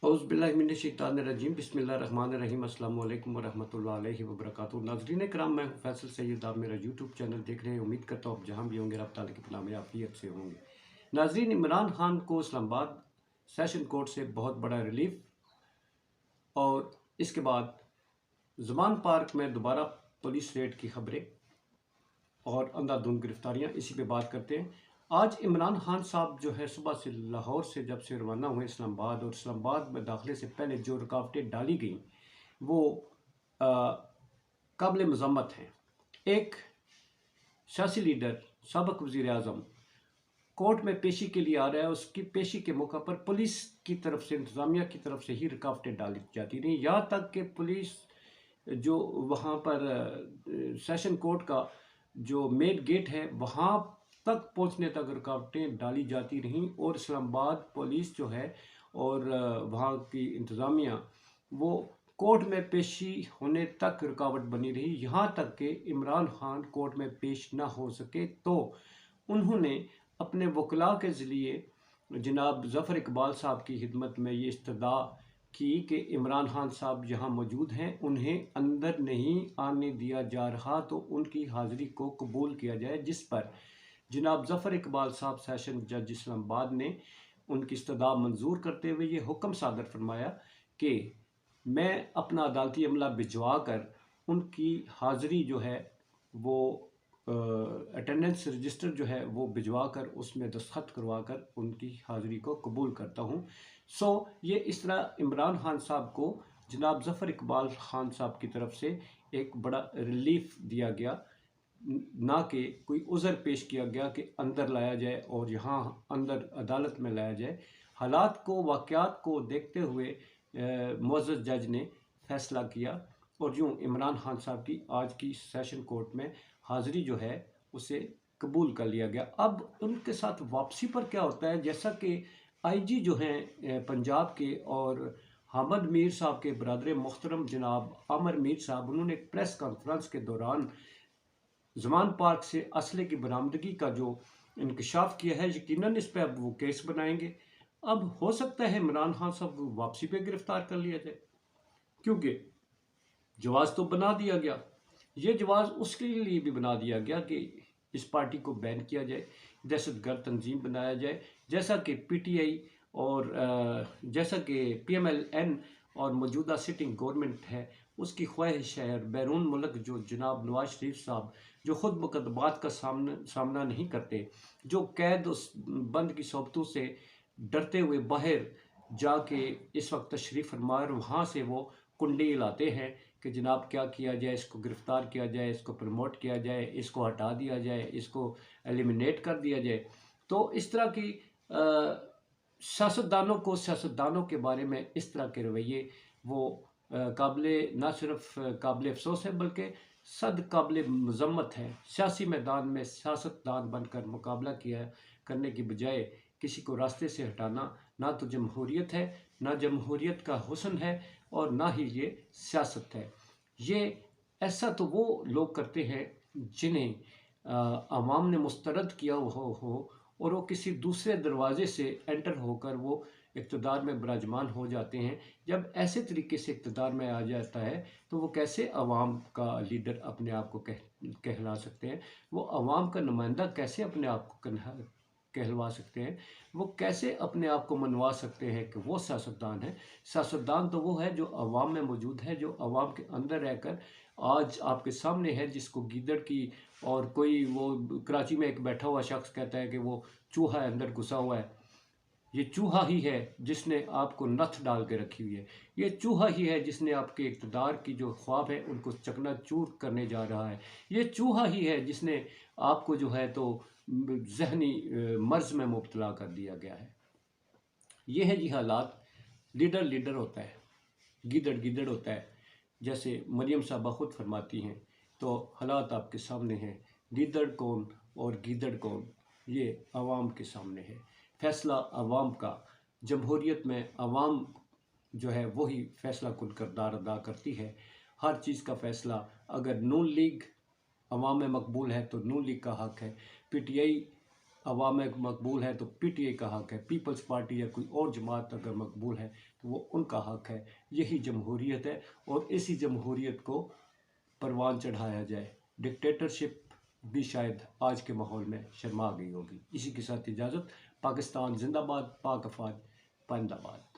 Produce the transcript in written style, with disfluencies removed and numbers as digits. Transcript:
औज़ बिल्लाहि मिनश शैतानिर रजीम बिस्मिल्लाहिर्रहमानिर्रहीम अस्सलामु अलैकुम वरहमतुल्लाहि अलैहि वबरकातुहू। नाज़रीन किराम, मैं हूँ फैसल सैयद, आप मेरा यूट्यूब चैनल देख रहे हैं। उम्मीद करता हूँ आप जहाँ भी होंगे रब ताला की पनाह में आफियत से होंगे। नाज़रीन, इमरान खान को इस्लामाबाद सेशन कोर्ट से बहुत बड़ा रिलीफ, और इसके बाद ज़मान पार्क में दोबारा पुलिस रेड की खबरें और अंधाधुंध गिरफ्तारियाँ, इसी पे बात करते हैं। आज इमरान खान साहब जो है सुबह से लाहौर से जब से रवाना हुए इस्लामाबाद, और इस्लामाबाद में दाखिले से पहले जो रुकावटें डाली गई वो काबिल मज़म्मत हैं। एक सियासी लीडर, साबिक़ वज़ीर आज़म कोर्ट में पेशी के लिए आ रहा है, उसकी पेशी के मौका पर पुलिस की तरफ से, इंतज़ामिया की तरफ से ही रुकावटें डाली जाती रहीं, यहाँ तक कि पुलिस जो वहाँ पर सेशन कोर्ट का जो मेन गेट है वहाँ तक पहुँचने तक रुकावटें डाली जाती रहीं। और इस्लामाबाद पुलिस जो है और वहाँ की इंतज़ामिया वो कोर्ट में पेशी होने तक रुकावट बनी रही, यहाँ तक कि इमरान खान कोर्ट में पेश ना हो सके तो उन्होंने अपने वकला के ज़रिए जनाब ज़फ़र इकबाल साहब की खिदमत में ये इस्तदा की कि इमरान खान साहब यहाँ मौजूद हैं, उन्हें अंदर नहीं आने दिया जा रहा, तो उनकी हाज़िरी को कबूल किया जाए। जिस पर जनाब ज़फ़र इकबाल साहब सेशन जज इस्लामाबाद ने उनकी इस्तदा मंजूर करते हुए ये हुक्म सादर फरमाया कि मैं अपना अदालती अमला भिजवा कर उनकी हाज़िरी जो है वो अटेंडेंस रजिस्टर जो है वो भिजवा कर उसमें दस्तखत करवा कर उनकी हाज़िरी को कबूल करता हूँ। ये इस तरह इमरान खान साहब को जनाब ज़फ़र इकबाल खान साहब की तरफ से एक बड़ा रिलीफ दिया गया, ना कि कोई उज़र पेश किया गया कि अंदर लाया जाए और यहाँ अंदर अदालत में लाया जाए। हालात को, वाक़यात को देखते हुए मुअज़्ज़ज़ जज ने फ़ैसला किया और यूँ इमरान खान साहब की आज की सेशन कोर्ट में हाज़िरी जो है उसे कबूल कर लिया गया। अब उनके साथ वापसी पर क्या होता है, जैसा कि आईजी जो हैं पंजाब के और हामिद मीर साहब के बरादर मोहतरम जनाब आमिर मीर साहब, उन्होंने एक प्रेस कॉन्फ्रेंस के दौरान ज़मान पार्क से असले की बरामदगी का जो इंकशाफ किया है, यकीनन इस पर अब वो केस बनाएंगे। अब हो सकता है इमरान खान साहब को वापसी पे गिरफ्तार कर लिया जाए, क्योंकि जवाब तो बना दिया गया। ये जवाब उसके लिए भी बना दिया गया कि इस पार्टी को बैन किया जाए, दहशतगर्द तंजीम बनाया जाए, जैसा कि पीटीआई और जैसा कि पीएमएलएन और मौजूदा सिटिंग गवर्नमेंट है उसकी ख्वाहिश है। और बैरून मुल्क जो जनाब नवाज शरीफ साहब जो ख़ुद मुकदमात का सामना नहीं करते, जो कैद उस बंद की सोबतों से डरते हुए बाहर जाके इस वक्त तशरीफ़ फरमा, और वहाँ से वो कुंडी लाते हैं कि जनाब क्या किया जाए, इसको गिरफ़्तार किया जाए, इसको प्रमोट किया जाए, इसको हटा दिया जाए, इसको एलिमिनेट कर दिया जाए। तो इस तरह की सियासतदानों के बारे में इस तरह के रवैये वो काबिल ना सिर्फ काबिल अफसोस है बल्कि सद काबिल मज़म्मत है। सियासी मैदान में सियासतदान बनकर मुकाबला किया करने की बजाय किसी को रास्ते से हटाना ना तो जमहूरियत है, ना जमहूरियत का हुस्न है, और ना ही ये सियासत है। ये ऐसा तो वो लोग करते हैं जिन्हें आवाम ने मुस्तरद किया हो और वो किसी दूसरे दरवाजे से एंटर होकर वो इक़्तिदार में विराजमान हो जाते हैं। जब ऐसे तरीके से इक़्तिदार में आ जाता है तो वो कैसे अवाम का लीडर अपने आप को कहला सकते हैं, वो अवाम का नुमाइंदा कैसे अपने आप को कहलवा सकते हैं, वो कैसे अपने आप को मनवा सकते हैं कि वो सियासतदान है। सियासतदान तो वो है जो अवाम में मौजूद है, जो अवाम के अंदर रहकर आज आपके सामने है, जिसको गीदड़ की और कोई वो कराची में एक बैठा हुआ शख्स कहता है कि वो चूहा अंदर घुसा हुआ है। ये चूहा ही है जिसने आपको नथ डाल के रखी हुई है। ये चूहा ही है जिसने आपके इक़्तिदार की जो ख्वाब है उनको चकनाचूर करने जा रहा है। ये चूहा ही है जिसने आपको जो है तो ज़हनी मर्ज़ में मुब्तला कर दिया गया है। ये है जी हालात। लीडर लीडर होता है, गीदड़ गीदड़ होता है। जैसे मरियम साहबा ख़ुद फरमाती हैं, तो हालात आपके सामने हैं। लीडर कौन और गीदड़ कौन, ये आवाम के सामने है। फ़ैसला आवाम का। जमहूरियत में आवाम जो है वही फ़ैसला कुन किरदार अदा करती है। हर चीज़ का फ़ैसला अगर नून लीग अवाम में मकबूल है तो नून लीग का हक़ है। पीटीआई عوام مقبول ہے تو پی ٹی آئی کا حق ہے، پیپلز پارٹی یا کوئی اور جماعت اگر مقبول ہے تو وہ ان کا حق ہے۔ یہی جمہوریت ہے، اور اسی جمہوریت کو پروان چڑھایا جائے۔ ڈکٹیٹرشپ بھی شاید آج کے ماحول میں شرما گئی ہوگی۔ اسی کے ساتھ اجازت۔ پاکستان زندہ باد، پاک افواج پائندہ باد۔